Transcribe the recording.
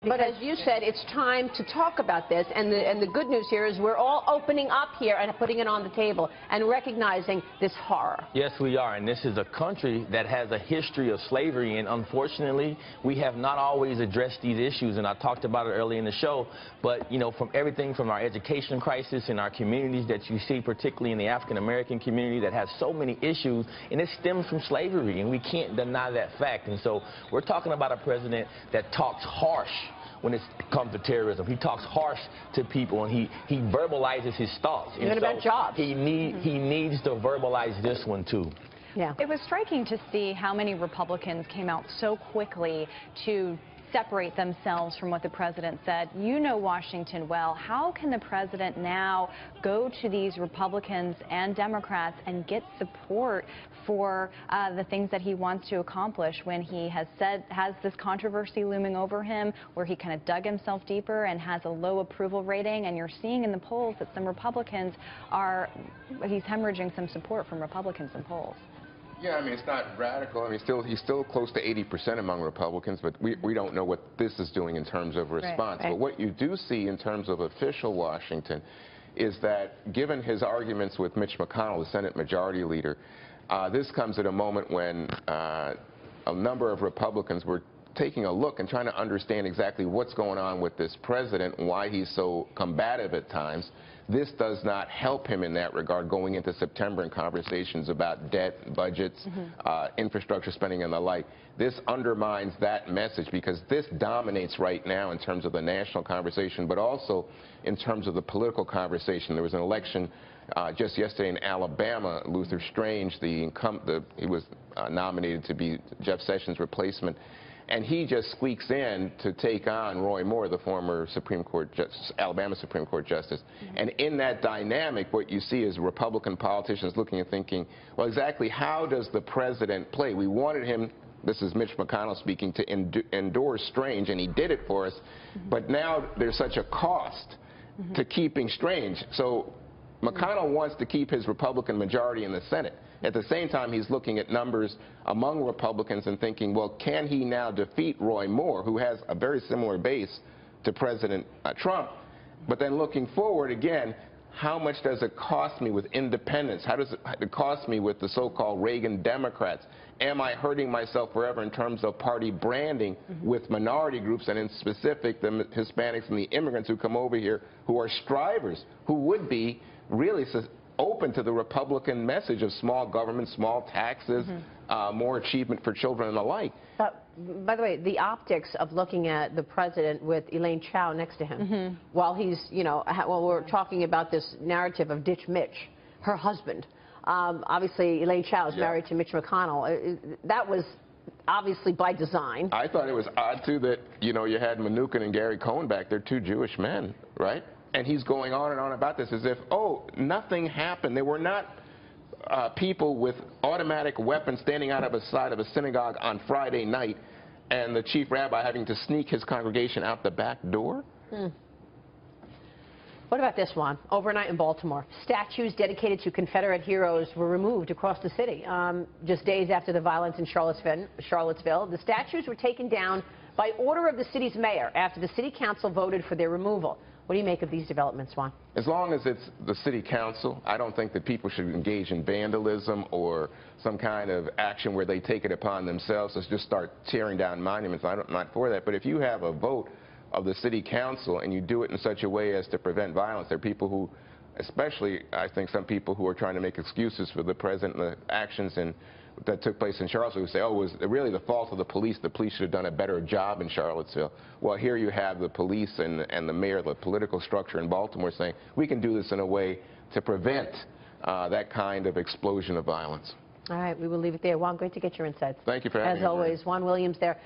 But as you said, it's time to talk about this, and the good news here is we're all opening up here and putting it on the table and recognizing this horror. Yes, we are, and this is a country that has a history of slavery, and unfortunately, we have not always addressed these issues, and I talked about it earlier in the show, but, you know, from everything from our education crisis in our communities that you see, particularly in the African-American community that has so many issues, and it stems from slavery, and we can't deny that fact. And so we're talking about a president that talks harsh when it comes to terrorism. He talks harsh to people, and he verbalizes his thoughts. Even about jobs. He needs to verbalize this one, too. Yeah. It was striking to see how many Republicans came out so quickly to separate themselves from what the president said. You know Washington well. How can the president now go to these Republicans and Democrats and get support for the things that he wants to accomplish when he has this controversy looming over him, where he kind of dug himself deeper and has a low approval rating, and you're seeing in the polls that some Republicans he's hemorrhaging some support from Republicans in polls? Yeah, I mean, it's not radical. I mean, he's still close to 80% among Republicans, but we don't know what this is doing in terms of response. Right. But what you do see in terms of official Washington is that, given his arguments with Mitch McConnell, the Senate Majority Leader, this comes at a moment when a number of Republicans were taking a look and trying to understand exactly what's going on with this president and why he's so combative at times. This does not help him in that regard going into September in conversations about debt, budgets, infrastructure spending and the like. This undermines that message because this dominates right now in terms of the national conversation, but also in terms of the political conversation. There was an election just yesterday in Alabama. Luther Strange, he was nominated to be Jeff Sessions' replacement. And he just squeaks in to take on Roy Moore, the former Alabama Supreme Court Justice. And in that dynamic, what you see is Republican politicians looking and thinking, well, exactly how does the president play? We wanted him, this is Mitch McConnell speaking, to endorse Strange, and he did it for us. But now there's such a cost to keeping Strange. So McConnell wants to keep his Republican majority in the Senate. At the same time, he's looking at numbers among Republicans and thinking, well, can he now defeat Roy Moore, who has a very similar base to President Trump? But then looking forward, again, how much does it cost me with independents? How does it cost me with the so-called Reagan Democrats? Am I hurting myself forever in terms of party branding with minority groups, and in specific the Hispanics and the immigrants who come over here who are strivers, who would be really open to the Republican message of small government, small taxes, more achievement for children and the like. But, by the way, the optics of looking at the president with Elaine Chao next to him, while he's, you know, while we're talking about this narrative of Ditch Mitch, her husband. Obviously, Elaine Chao is married to Mitch McConnell. That was obviously by design. I thought it was odd, too, that, you know, you had Mnuchin and Gary Cohn back there, two Jewish men, right? And he's going on and on about this as if, oh, nothing happened. There were not people with automatic weapons standing out of a side of a synagogue on Friday night and the chief rabbi having to sneak his congregation out the back door. What about this one? Overnight in Baltimore, statues dedicated to Confederate heroes were removed across the city. Just days after the violence in Charlottesville, the statues were taken down by order of the city's mayor after the city council voted for their removal. What do you make of these developments, Juan? As long as it's the city council, I don't think that people should engage in vandalism or some kind of action where they take it upon themselves to just start tearing down monuments. I'm not for that. But if you have a vote of the city council and you do it in such a way as to prevent violence, there are people who, especially I think some people who are trying to make excuses for the president and the actions that took place in Charlottesville, who say, oh, it was really the fault of the police. The police should have done a better job in Charlottesville. Well, here you have the police and the mayor, the political structure in Baltimore saying, we can do this in a way to prevent that kind of explosion of violence. All right, we will leave it there. Juan, great to get your insights. Thank you for having me. As always, Juan Williams there.